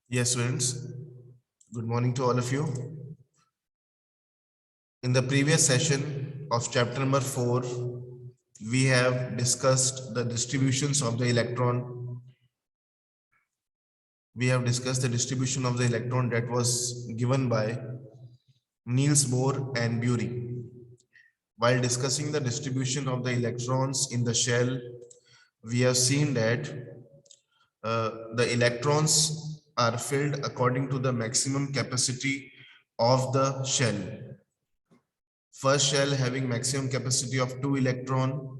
Yes, students. Good morning to all of you. In the previous session of chapter number 4, we have discussed the distributions of the electron. We have discussed the distribution of the electron that was given by Niels Bohr and Bury. While discussing the distribution of the electrons in the shell, we have seen that the electrons are filled according to the maximum capacity of the shell. First shell having maximum capacity of 2 electron,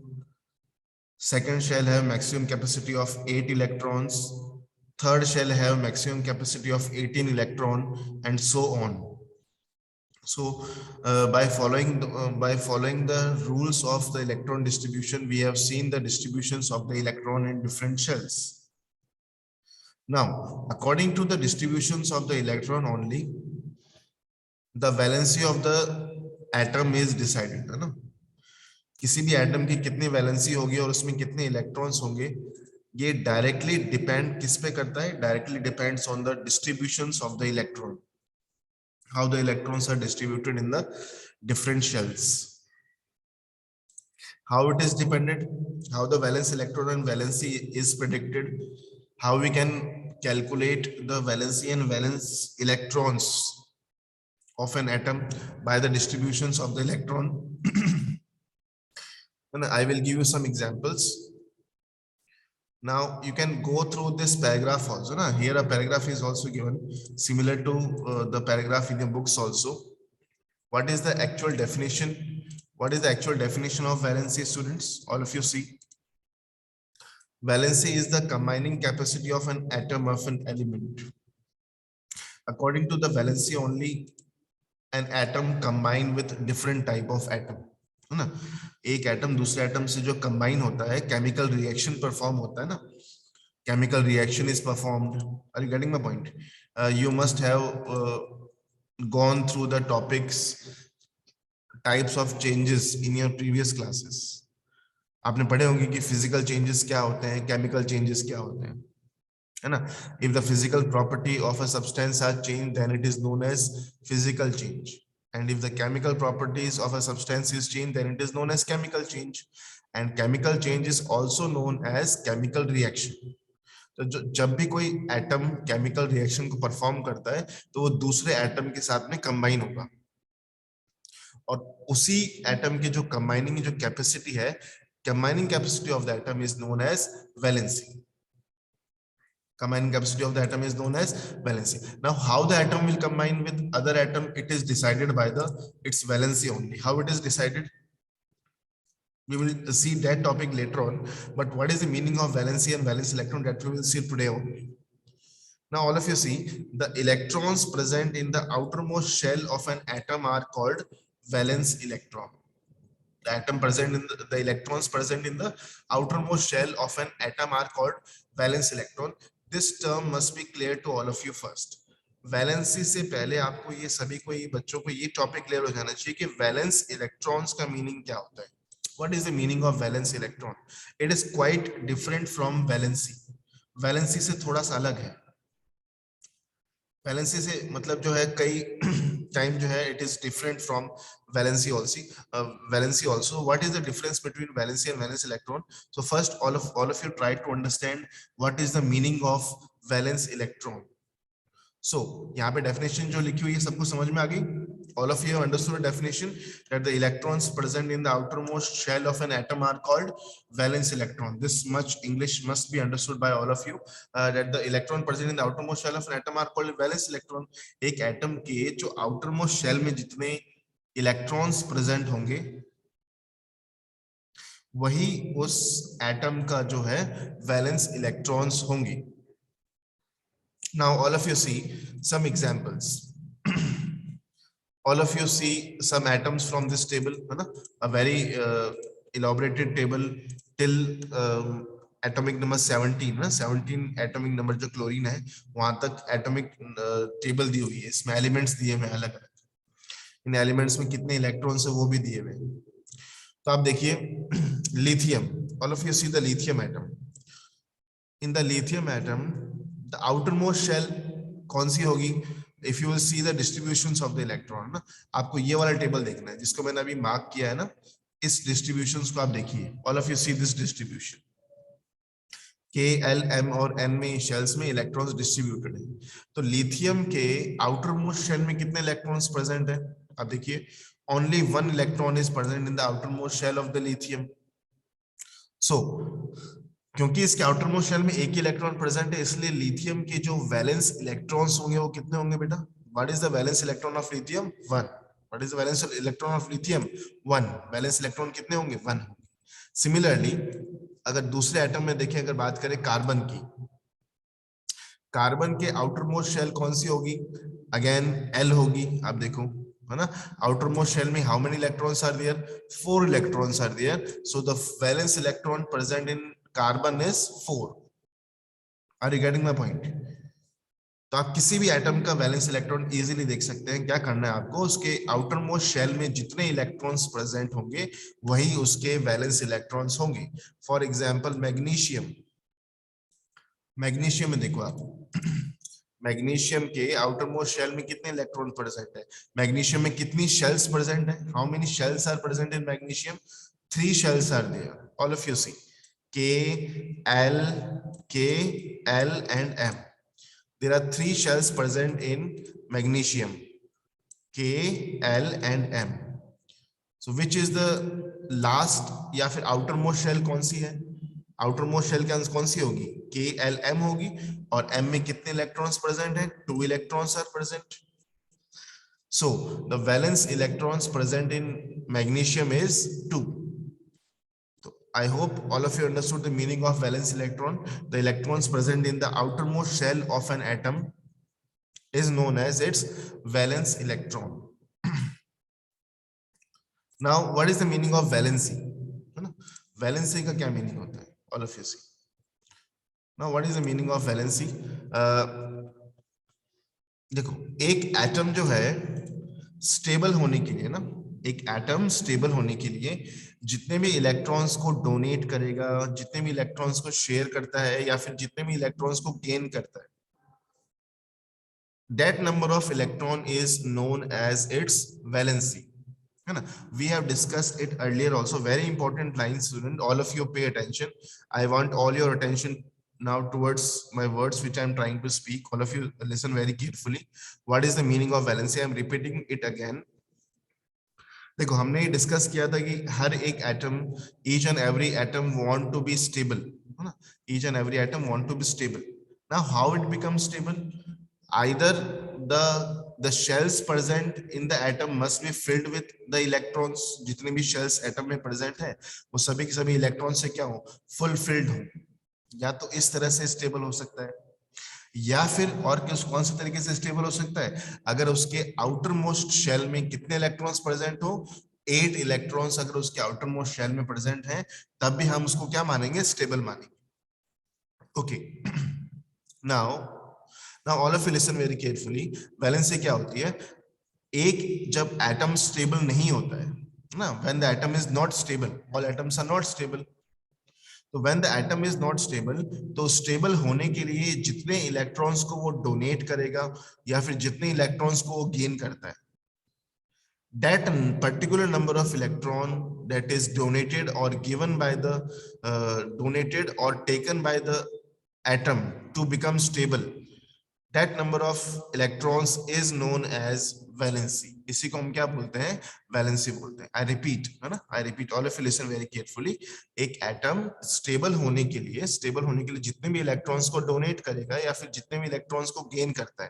second shell have maximum capacity of 8 electrons, third shell have maximum capacity of 18 electron, and so on. So by following the rules of the electron distribution, we have seen the distributions of the electron in different shells. Now, according to the distributions of the electron only, the valency of the atom is decided, है ना? किसी भी atom की कितनी valency होगी और उसमें कितने इलेक्ट्रॉन्स होंगे, ये डायरेक्टली डिपेंड किस पे करता है? Directly depends on the distributions of the electron, how the electrons are distributed in the different shells. How it is dependent, how the valence electron and valency is predicted, how we can calculate the valency and valence electrons of an atom by the distributions of the electron. And I will give you some examples. Now you can go through this paragraph also. Na? Here a paragraph is also given similar to the paragraph in your books also. What is the actual definition? What is the actual definition of valency, students? All of you see. Valency is the combining capacity of an atom of an element. According to the valency only, an atom combined with different type of atom. है ना? एक atom दूसरे atom से जो combine होता है, chemical reaction perform होता है ना, chemical reaction is performed. Are you getting my point? You must have gone through the topics, types of changes in your previous classes. आपने पढ़े होंगे कि फिजिकल चेंजेस क्या होते हैं, केमिकल चेंजेस क्या होते हैं, है ना? If the physical property of a substance are changed, then it is known as physical change. And if the chemical properties of a substance is changed, then it is known as chemical change. And chemical change is also known as chemical reaction. तो जब भी कोई atom chemical reaction को perform करता है तो वो दूसरे एटम के साथ में कंबाइन होगा, और उसी एटम की जो कंबाइनिंग जो कैपेसिटी है, combining capacity of the atom is known as valency. Combining capacity of the atom is known as valency. Now, how the atom will combine with other atom, it is decided by its valency only. How it is decided? We will see that topic later on. But what is the meaning of valency and valence electron, that we will see today only. Now, all of you see, the electrons present in the outermost shell of an atom are called valence electron. The atom present in the electrons present in the outermost shell of an atom are called valence electron. This term must be clear to all of you first. Valency से पहले आपको ये सभी को, ये बच्चों को ये टॉपिक क्लियर हो जाना चाहिए कि वैलेंस इलेक्ट्रॉन्स का मीनिंग क्या होता है. What is the meaning of valence electron? It is quite different from valency. Valency से थोड़ा सा अलग है. वैलेंसी से मतलब जो है कई टाइम जो है it is different from valency also. Valency also. What is the difference between valency and valence electron? So first, all of you try to understand what is the meaning of valence electron. So यहाँ पे definition जो लिखी हुई है सबको समझ में आ गई? All of you have understood the definition that the electrons present in the outermost shell of an atom are called valence electron. This much English must be understood by all of you, that the electron present in the outermost shell of an atom are called valence electron. एक atom के जो outermost shell में जितने electrons present होंगे, वही उस atom का जो है valence electrons होंगे. Now all of you see some examples. All of you see some atoms from this table, a very elaborated table till atomic number 17. 17 atomic number जो क्लोरीन है वहां तक atomic table दी हुई है. इसमें एलिमेंट्स दिए हुए अलग अलग, इन एलिमेंट्स में कितने इलेक्ट्रॉन्स है वो भी दिए हुए. तो आप देखिए lithium. All of you see the lithium atom. In the lithium atom, the outermost shell कौन सी होगी? If you will see the distributions of the electron ना, आपको ये वाला टेबल देखना है जिसको मैंने अभी मार्क किया है ना, इस डिस्ट्रीब्यूशंस को आप देखिए, all of you see this distribution, के एल एम और एन में शेल्स में इलेक्ट्रॉन्स डिस्ट्रीब्यूटेड है। तो लिथियम के आउटर मोस्ट शेल में कितने इलेक्ट्रॉन्स प्रेजेंट है? आप देखिए, only one electron is present in the outer most shell of the lithium. So क्योंकि इसके आउटर मोस्ट शेल में एक ही इलेक्ट्रॉन प्रेजेंट है, इसलिए लिथियम के जो वैलेंस इलेक्ट्रॉन्स होंगे वो कितने होंगे बेटा? What is the valence electron of lithium? 1। What is the valence electron of lithium? 1। Valence electron कितने होंगे? 1 होंगे। सिमिलरली अगर दूसरे एटम में देखें, अगर बात करें कार्बन की, कार्बन के आउटर मोस्ट शेल कौन सी होगी? अगेन एल होगी, आप देखो, है ना। आउटर मोस्ट शेल में how many electrons are there? 4 electrons are there, so the valence electron present in carbon is 4। Are you getting my point? तो आप किसी भी एटम का वैलेंस इलेक्ट्रॉन इजीली देख सकते हैं। क्या करना है आपको? उसके आउटर मोस्ट शेल में जितने इलेक्ट्रॉन्स प्रेजेंट होंगे वही उसके वैलेंस इलेक्ट्रॉन्स होंगे। फॉर एग्जांपल मैग्नीशियम, मैग्नीशियम में देखो आप, मैग्नीशियम के आउटर मोस्ट शेल में कितने इलेक्ट्रॉन प्रेजेंट है? मैग्नीशियम में कितनी शेल्स प्रेजेंट है? How many shells are present in magnesium? 3 shells are there, all of you see, K, L, K, L and M. There are 3 shells present in magnesium, K, L and M. So which is the last या फिर outer most shell कौन सी है? outer most shell कौन सी होगी? K, L, M होगी। और M में कितने इलेक्ट्रॉन्स प्रेजेंट हैं? 2 electrons are present. So the valence electrons present in magnesium is 2. I hope all of you understood the meaning of valence electron. The electrons present in the outermost shell of an atom is known as its valence electron. Now, what is the meaning of valency? Valency का क्या meaning होता है? All of you see. Now, what is the meaning of valency? देखो, एक atom जो है stable होने के लिए ना, एक एटम स्टेबल होने के लिए जितने भी इलेक्ट्रॉन्स को डोनेट करेगा, जितने भी इलेक्ट्रॉन्स को शेयर करता है या फिर जितने भी इलेक्ट्रॉन्स को गेन करता है, that number of electron is known as its valency, है ना। We have discussed it earlier also. Very important line, student. All of you pay attention. I want all your attention now towards my words which I am trying to speak. All of you listen very carefully. What is the meaning of valency? I am repeating it again. देखो, हमने ये discuss किया था कि हर एक atom, each and every atom want to be stable, है ना। Each and every atom want to be stable. Now how it become stable? Either the shells present in the atom must be filled with the electrons. जितने भी shells atom में present है वो सभी के सभी इलेक्ट्रॉन से क्या हो? फुल फिल्ड हो। या तो इस तरह से स्टेबल हो सकता है, या फिर और कौन से तरीके से स्टेबल हो सकता है? अगर उसके आउटर मोस्ट शेल में कितने इलेक्ट्रॉन्स प्रेजेंट हो? 8 इलेक्ट्रॉन्स अगर उसके आउटर मोस्ट शेल में प्रेजेंट हैं, तब भी हम उसको क्या मानेंगे? स्टेबल मानेंगे। Okay, now all of you listen very carefully. Valency क्या होती है? एक जब एटम स्टेबल नहीं होता है ना, when the atom is not stable, all atoms are not stable, तो when the atom is not stable, तो स्टेबल होने के लिए जितने इलेक्ट्रॉन्स को वो डोनेट करेगा या फिर जितने इलेक्ट्रॉन्स को वो गेन करता है, that particular number of electron that is donated or given by the donated or taken by the atom to become stable, that number of electrons is known as valency. इसी को हम क्या बोलते हैं? वैलेंसी बोलते हैं। आई रिपीट, है ना, I repeat, all of you listen very carefully. एक एटम स्टेबल होने के लिए जितने भी इलेक्ट्रॉन्स को डोनेट करेगा या फिर जितने भी इलेक्ट्रॉन्स को गेन करता है,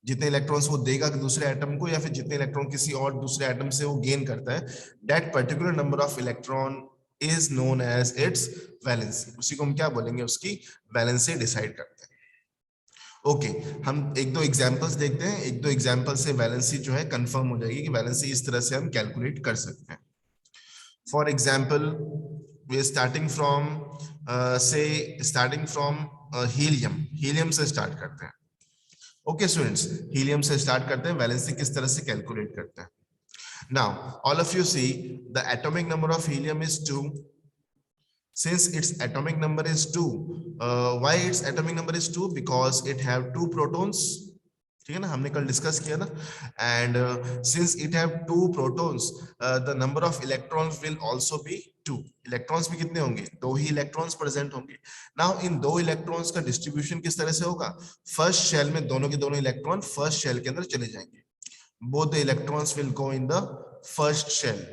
जितने इलेक्ट्रॉन्स वो देगा दूसरे एटम को या फिर जितने इलेक्ट्रॉन किसी और दूसरे एटम से वो गेन करता है, that particular number of electron is known as its valency. उसी को हम क्या बोलेंगे? उसकी वैलेंसी डिसाइड करते हैं। ओके, हम एक दो एग्जांपल्स देखते हैं। एक दो एग्जांपल से वैलेंसी जो है कंफर्म हो जाएगी कि वैलेंसी इस तरह से हम कैलकुलेट कर सकते हैं। For example, we are starting from helium से स्टार्ट करते हैं। ओके स्टूडेंट्स, हीलियम से स्टार्ट करते हैं। वैलेंसी किस तरह से कैलकुलेट करते हैं? Now all of you see the atomic number of helium is 2, since its atomic number is 2, why its atomic number is 2? Because it have 2 protons. ठीक है ना, हमने कल डिस्कस किया ना. And since it have 2 protons, the number of electrons will also be 2. Electrons भी कितने होंगे? 2 ही इलेक्ट्रॉन्स प्रेजेंट होंगे. नाउ इन 2 इलेक्ट्रॉन्स का डिस्ट्रीब्यूशन किस तरह से होगा? फर्स्ट शेल में दोनों के दोनों इलेक्ट्रॉन फर्स्ट शेल के अंदर चले जाएंगे. Both the electrons will go in the first shell.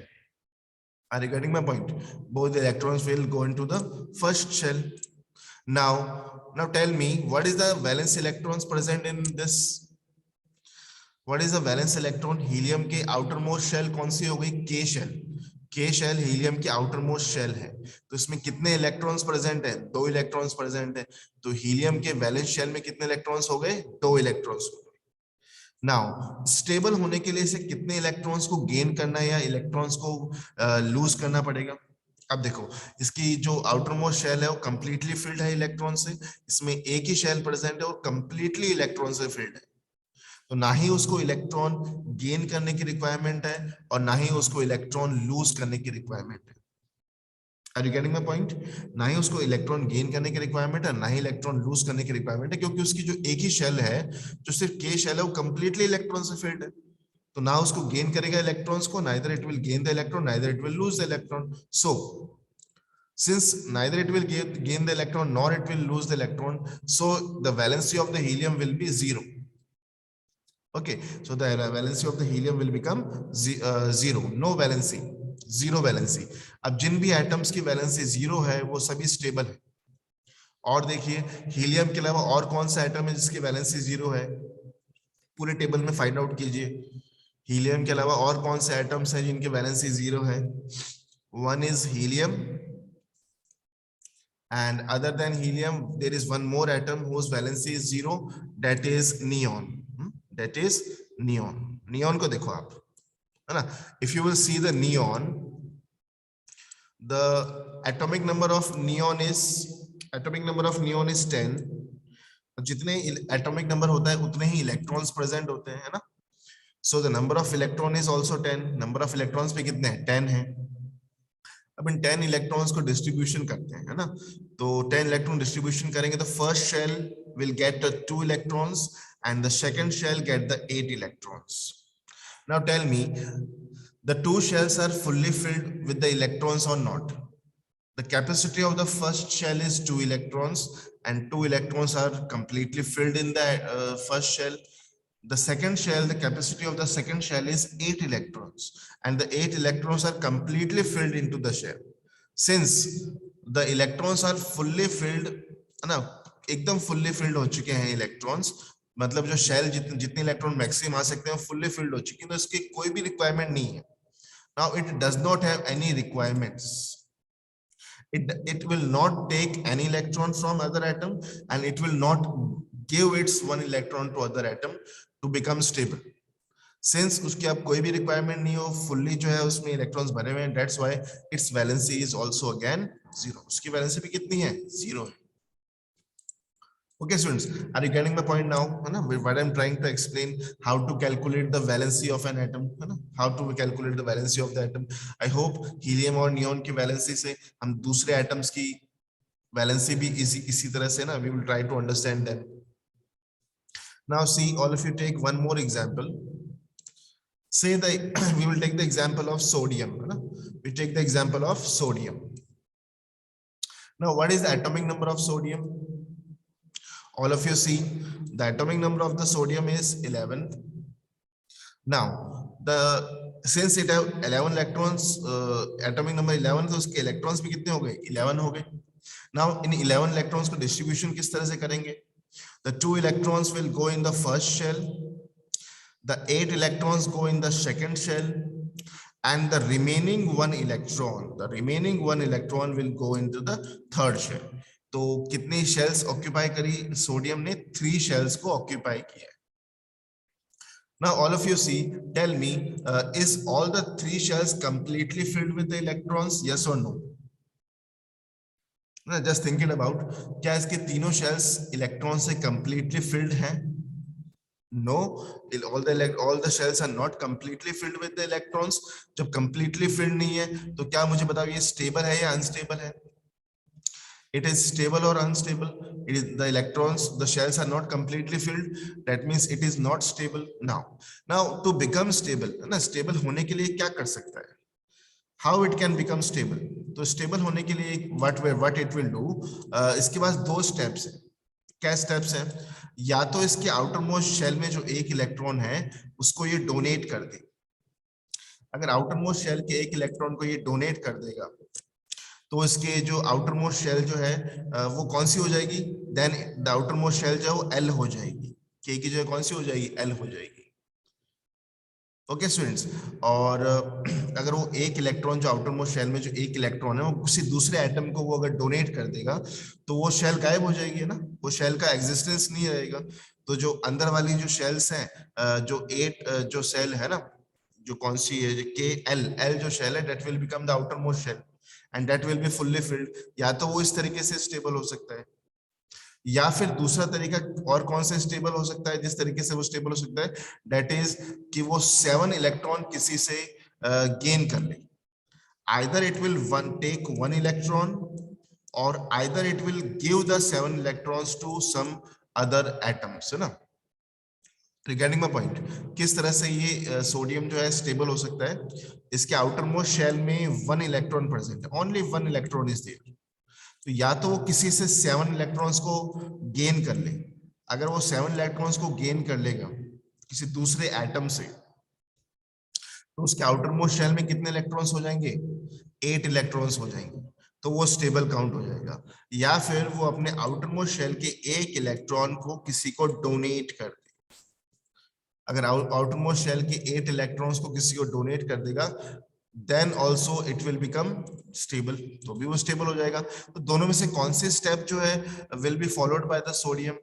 Are you getting my point? Both the electrons will go into the first shell. Now tell me, what is the valence electrons present in this? What is the valence electron? Helium के outermost shell कौन सी हो गई? K shell. K shell helium की outermost shell है. तो इसमें कितने electrons present है? 2 electrons present है. तो helium के valence shell में कितने electrons हो गए? 2 electrons. नाउ स्टेबल होने के लिए इसे कितने इलेक्ट्रॉन्स को गेन करना है या इलेक्ट्रॉन्स को लूज करना पड़ेगा? अब देखो, इसकी जो आउटर मोस्ट शेल है वो कंप्लीटली फिल्ड है इलेक्ट्रॉन से. इसमें एक ही शेल प्रेजेंट है और कंप्लीटली इलेक्ट्रॉन से फिल्ड है. तो ना ही उसको इलेक्ट्रॉन गेन करने की रिक्वायरमेंट है और ना ही उसको इलेक्ट्रॉन लूज करने की रिक्वायरमेंट है. Are you getting my point? ना ही उसको इलेक्ट्रॉन गेन करने की रिक्वायरमेंट है, ना ही इलेक्ट्रॉन लूज करने की रिक्वायरमेंट है, क्योंकि उसकी जो एक ही शेल है, जो सिर्फ के शेल है, वो कंप्लीटली इलेक्ट्रॉन से फिल्ड है. तो ना उसको गेन करेगा इलेक्ट्रॉन्स को, neither it will gain the electron, neither it will lose the electron. So since neither it will gain the electron nor it will lose the electron, so the valency of the helium will be 0. Okay, so the valency of the helium will become 0. No valency, 0 valency. अब जिन भी atoms की valency 0 है वो सभी stable है. और देखिए, helium के अलावा और कौन सा एटम है जिसकी वैलेंसी 0 है? पूरे टेबल में फाइंड आउट कीजिए. हीलियम के अलावा और कौन से एटम्स हैं जिनकी वैलेंसी 0 है? One is helium, and other than helium there is one more atom whose valency is 0, that is neon. That is neon. Neon को देखो आप, है ना? If you will see the neon, the atomic number of neon is 10. जितने atomic number होता है उतने ही electrons present होते हैं, है ना? So the number of electron is also 10. number of electrons पे कितने हैं? 10 है. अब इन 10 इलेक्ट्रॉन्स को डिस्ट्रीब्यूशन करते हैं, है ना? तो 10 इलेक्ट्रॉन डिस्ट्रीब्यूशन करेंगे तो first shell will get the 2 electrons and the second shell get the 8 electrons. Now tell me, the 2 shells are fully filled with the electrons or not? The capacity of the first shell is 2 electrons and 2 electrons are completely filled in the first shell. The second shell, the capacity of the second shell is 8 electrons and the 8 electrons are completely filled into the shell. Since the electrons are fully filled, ना एकदम fully filled हो चुके हैं electrons, मतलब जो shell जितने electron maximum आ सकते हैं fully filled हो चुके हैं, तो इसकी कोई भी रिक्वायरमेंट नहीं है. Now it does not have any requirements. It will not take any electron from other atom and it will not give its one electron to other atom to become stable. Since उसकी अब कोई भी requirement नहीं हो, fully जो है उसमें electrons भरे हुए हैं, that's why its valency is also again 0. उसकी वैलेंसी भी कितनी है? 0 है. Okay students, are you getting my point now? है ना? What I'm trying to explain, how to calculate the valency of an atom, है ना? How to calculate the valency of the atom. I hope helium और neon की valency से हम दूसरे atoms की वैलेंसी भी इसी तरह से ना, we will try to understand them. Now see, all of you take one more example. Say that we will take the example of sodium. We take the example of sodium. Now, what is the atomic number of sodium? All of you see, the atomic number of the sodium is 11. Now, since it have 11 electrons, atomic number 11, तो उसके electrons भी कितने हो गए? 11 हो गए. Now, in 11 electrons को distribution किस तरह से करेंगे? The 2 electrons will go in the first shell, the 8 electrons go in the second shell, and the remaining one electron will go into the third shell. तो कितनी shells occupy करी sodium ने? 3 shells को occupy किया. Now all of you see, tell me, is all the 3 shells completely filled with the electrons? Yes or no? Just thinking about, क्या इसके तीनों shells electrons से completely filled हैं? No, all the shells are not completely filled with the electrons. जब completely filled नहीं है तो क्या मुझे बताओ ये stable है या unstable है? It is stable or unstable? It is the electrons, the shells are not completely filled, that means it is not stable. Now to become stable ना, stable होने के लिए क्या कर सकता है? How it can become stable? तो stable होने के लिए what it will do, इसके पास दो steps है. क्या steps है? या तो इसके outer most shell में जो एक इलेक्ट्रॉन है उसको ये डोनेट कर दे. अगर आउटर मोस्ट शेल के एक इलेक्ट्रॉन को ये डोनेट कर देगा तो इसके जो आउटर मोस्ट शेल जो है वो कौन सी हो जाएगी? Then the outer most shell जो है वो एल हो जाएगी. के की जो है कौन सी हो जाएगी? एल हो जाएगी. Okay students. और अगर वो एक इलेक्ट्रॉन जो आउटर मोस्ट शेल में जो एक इलेक्ट्रॉन है वो किसी दूसरे एटम को वो अगर डोनेट कर देगा तो वो शेल गायब हो जाएगी, है ना, वो शेल का एग्जिस्टेंस नहीं रहेगा. तो जो अंदर वाली जो शेल्स हैं, जो 8 जो सेल है ना, जो कौन सी है, के एल जो शेल है, that will become the outer most shell and that will be fully filled. या तो वो इस तरीके से स्टेबल हो सकता है, या फिर दूसरा तरीका और कौन सा स्टेबल हो सकता है जिस तरीके से वो स्टेबल हो सकता है, दैट इज कि वो 7 इलेक्ट्रॉन किसी से गेन कर ले. Either it will take 1 electron और either it will give the 7 electrons to some other atoms, है ना. रिगार्डिंग माय पॉइंट, किस तरह से ये सोडियम जो है स्टेबल हो सकता है? इसके आउटर मोस्ट शेल में 1 इलेक्ट्रॉन प्रेजेंट है, ओनली 1 इलेक्ट्रॉन इज देयर. तो या तो वो किसी से 7 इलेक्ट्रॉन्स को गेन कर ले. अगर वो 7 इलेक्ट्रॉन्स को गेन कर लेगा किसी दूसरे एटम से तो उसके आउटर मोस्ट शेल में कितने इलेक्ट्रॉन्स हो जाएंगे? 8 इलेक्ट्रॉन्स हो जाएंगे. तो वो स्टेबल काउंट हो जाएगा. या फिर वो अपने आउटर मोस्ट शेल के एक इलेक्ट्रॉन को किसी को डोनेट कर दे. अगर आउटर मोस्ट शेल के 8 इलेक्ट्रॉन्स को किसी को डोनेट कर देगा then also it will become stable, तो भी वो स्टेबल हो जाएगा. तो दोनों में से कौन सी स्टेप जो है will be followed by the sodium?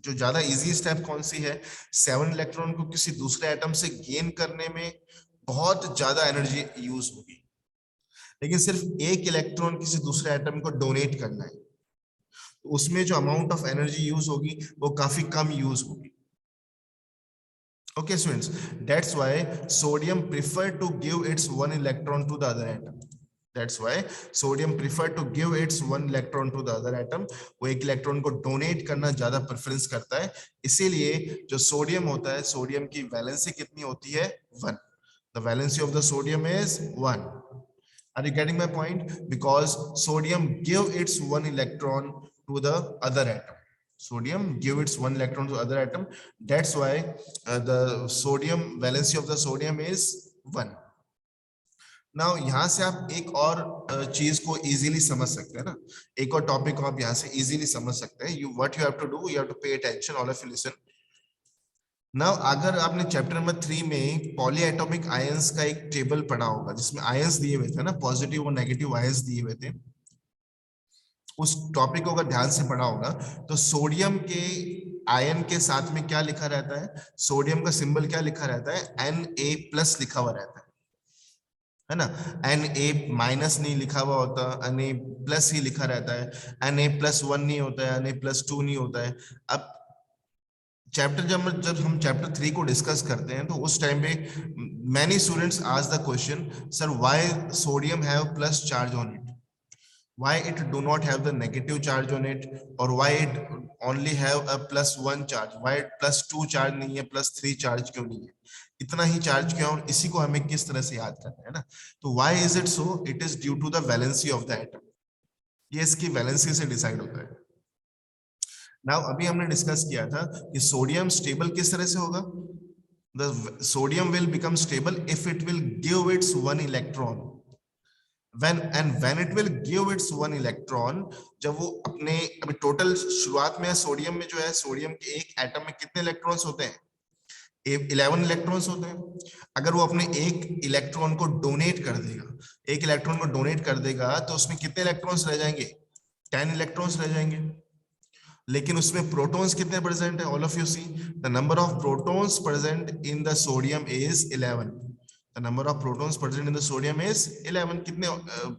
जो ज्यादा इजी स्टेप कौन सी है? 7 इलेक्ट्रॉन को किसी दूसरे एटम से गेन करने में बहुत ज्यादा एनर्जी यूज होगी, लेकिन सिर्फ एक इलेक्ट्रॉन किसी दूसरे एटम को डोनेट करना है तो उसमें जो अमाउंट ऑफ एनर्जी यूज होगी वो काफी कम यूज होगी. Okay, students, that's why sodium prefer to give its 1 electron to the other atom. That's why sodium prefer to give its 1 electron to the other atom. वो एक electron को donate करना ज्यादा preference करता है. इसीलिए जो सोडियम होता है, सोडियम की वैलेंसी कितनी होती है? 1. The valency of the sodium is 1. Are you getting my point? Because sodium give its 1 electron to the other atom. Sodium give its 1 electron to other atom. That's why the sodium valency of the sodium is 1. Now यहाँ से आप एक और चीज को easily समझ सकते हैं ना, एक और टॉपिक को आप यहाँ से इजीली समझ सकते हैं. What you have to do, you have to pay attention, all of you listen. Now अगर आपने चैप्टर नंबर 3 में पॉलीएटॉमिक आयंस का एक टेबल पढ़ा होगा जिसमें आयंस दिए हुए थे ना, पॉजिटिव और नेगेटिव आयंस दिए हुए थे, उस टॉपिक को अगर ध्यान से पढ़ा होगा तो सोडियम के आयन के साथ में क्या लिखा रहता है? सोडियम का सिंबल क्या लिखा रहता है? Na+ लिखा हुआ रहता है ना. Na- नहीं लिखा हुआ होता, Na+ ही लिखा रहता है. Na+1 नहीं होता है, Na+2 नहीं होता है. अब जब हम चैप्टर 3 को डिस्कस करते हैं तो उस टाइम पे many students ask the question, sir why sodium have plus charge on it, why it do not have the negative charge on it, or why it only have a +1 charge, why +2 charge नहीं है, +3 charge क्यों नहीं है, इतना ही charge क्यों? और इसी को हमें किस तरह से याद करना है ना. तो why is it so? It is due to the valency of the atom. ये इसकी वैलेंसी से डिसाइड होता है. नाउ अभी हमने डिस्कस किया था कि सोडियम स्टेबल किस तरह से होगा. The sodium will become stable if it will give its 1 electron. when it will give its 1 electron, जब वो अपने अभी टोटल शुरुआत में सोडियम में जो है, सोडियम के एक एटम में कितने इलेक्ट्रॉन्स होते हैं? 11 इलेक्ट्रॉन्स होते हैं. अगर वो अपने एक इलेक्ट्रॉन को डोनेट कर देगा, एक इलेक्ट्रॉन को डोनेट कर देगा तो उसमें कितने इलेक्ट्रॉन्स रह जाएंगे? 10 इलेक्ट्रॉन्स रह जाएंगे. लेकिन उसमें प्रोटॉन्स कितने प्रेजेंट है? All of you see, the number of protons present in the sodium is 11. The number of protons present in the sodium is 11. कितने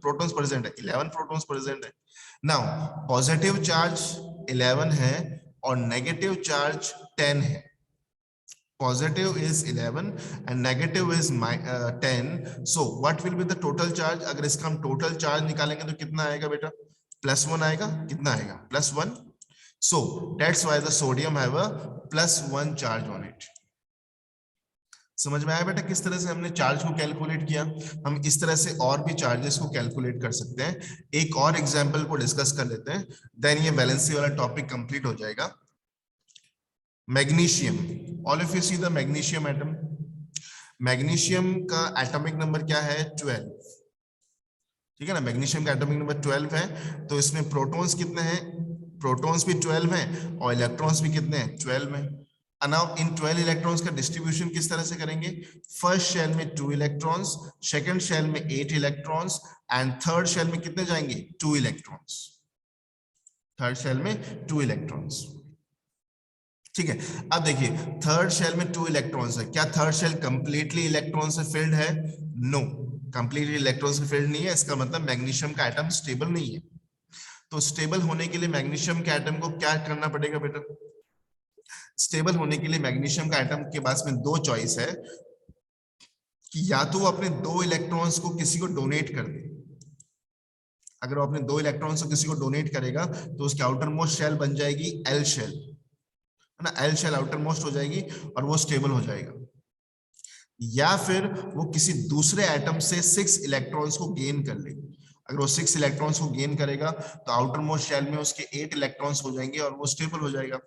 protons present है? 11 protons present है. Now positive charge 11 है और negative charge 10 है. Positive is 11 and negative is 10. So what will be the total charge? अगर इसका हम total charge निकालेंगे तो कितना आएगा बेटा? +1 आएगा, कितना आएगा, +1. So that's why the sodium have a +1 charge on it. समझ में आया बेटा किस तरह से हमने चार्ज को कैलकुलेट किया? हम इस तरह से और भी चार्जेस को कैलकुलेट कर सकते हैं. एक और एग्जांपल को डिस्कस कर लेते हैं, देन ये वैलेंसी वाला टॉपिक कंप्लीट हो जाएगा. Magnesium, all of you see the magnesium atom. Magnesium का एटॉमिक नंबर क्या है, 12. ठीक है ना, मैग्नीशियम का एटॉमिक नंबर 12 है. तो इसमें प्रोटॉन्स कितने हैं, प्रोटॉन्स भी 12 हैं और इलेक्ट्रॉन्स भी कितने हैं, 12 हैं. नाउ इन 12 इलेक्ट्रॉन्स का डिस्ट्रीब्यूशन किस तरह से करेंगे? फर्स्ट शेल में 2 इलेक्ट्रॉन्स, सेकंड शेल में 8 इलेक्ट्रॉन्स एंड थर्ड शेल में कितने जाएंगे, 2 इलेक्ट्रॉन्स. थर्ड शेल में 2 इलेक्ट्रॉन्स. ठीक है, अब देखिए थर्ड शेल में 2 इलेक्ट्रॉन्स है. क्या थर्ड शेल कंप्लीटली इलेक्ट्रॉन से फिल्ड है? नो, कंप्लीटली इलेक्ट्रॉन से फिल्ड नहीं है. इसका मतलब मैग्नीशियम का एटम स्टेबल नहीं है. तो स्टेबल होने के लिए मैग्नीशियम के एटम को क्या करना पड़ेगा बेटा? स्टेबल होने के लिए मैग्नीशियम का एटम के पास में दो चॉइस है कि या तो वो अपने 2 इलेक्ट्रॉन्स को किसी को डोनेट कर दे. अगर वो अपने 2 इलेक्ट्रॉन्स को किसी को डोनेट करेगा तो उसकी आउटर मोस्ट शेल बन जाएगी एल शेल, है ना, एल शेल आउटर मोस्ट हो जाएगी और वो स्टेबल हो जाएगा. या फिर वो किसी दूसरे एटम से 6 इलेक्ट्रॉन्स को गेन कर ले. अगर वो 6 इलेक्ट्रॉन्स को गेन करेगा तो आउटर मोस्ट शेल में उसके 8 इलेक्ट्रॉन्स हो जाएंगे और वो स्टेबल हो जाएगा.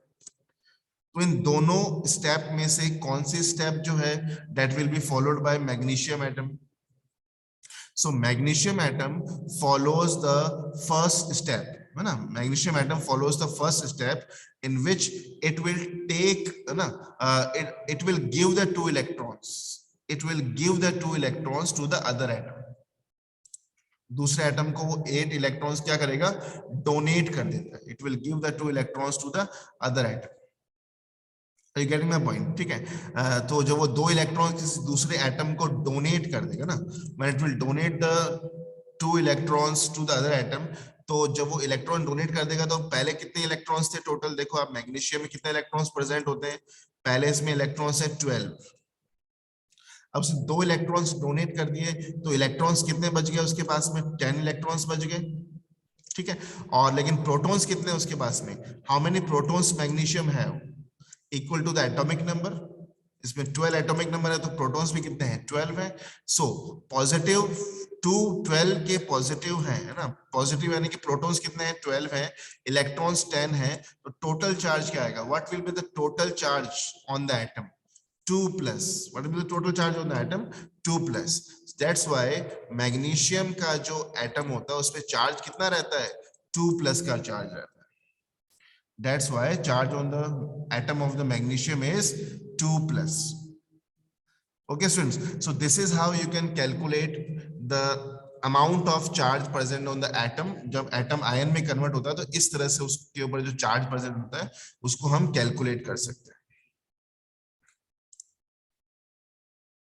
तो इन दोनों स्टेप में से कौन सी स्टेप जो है that will be followed by magnesium atom? So magnesium atom follows the first step, है ना. Magnesium atom follows the first step in which it will take, ना, it will give the 2 electrons, it will give the 2 electrons to the other atom. दूसरे atom को वो 8 electrons क्या करेगा, donate कर देता है. It will give the 2 electrons to the other atom. Are you getting my point? ठीक है. तो जब वो 2 इलेक्ट्रॉन किसी दूसरे एटम को डोनेट कर देगा ना, when it will donate the 2 electrons to the other atom, तो जब वो इलेक्ट्रॉन डोनेट कर देगा तो पहले कितने इलेक्ट्रॉन्स थे टोटल? देखो आप मैग्नीशियम में कितने इलेक्ट्रॉन्स प्रेजेंट होते हैं, पहले इसमें इलेक्ट्रॉन्स है 12. अब से 2 इलेक्ट्रॉन्स डोनेट कर दिए तो इलेक्ट्रॉन्स कितने बच गए उसके पास में, 10 इलेक्ट्रॉन्स बच गए. ठीक है, और लेकिन प्रोटॉन्स कितने उसके पास में, हाउ मेनी प्रोटॉन्स मैग्नीशियम है, equal to the atomic number. इसमें 12 एटॉमिक नंबर है तो प्रोटॉन्स भी कितने हैं, 12 है. सो पॉजिटिव 2 12 के पॉजिटिव है ना, पॉजिटिव यानी कि प्रोटॉन्स कितने हैं, 12 है, इलेक्ट्रॉन्स 10 है. तो टोटल चार्ज क्या आएगा, what will be the total charge on the atom, 2 plus. What will be the total charge on the atom, 2 plus. That's why magnesium का जो एटम होता है उस पे चार्ज कितना रहता है, 2 प्लस का चार्ज रहता है. That's why charge on the atom of the magnesium is 2 plus. Okay students, so this is how you can calculate the amount of charge present on the atom. जब atom ion में convert होता है तो इस तरह से उसके ऊपर जो charge present होता है उसको हम calculate कर सकते हैं.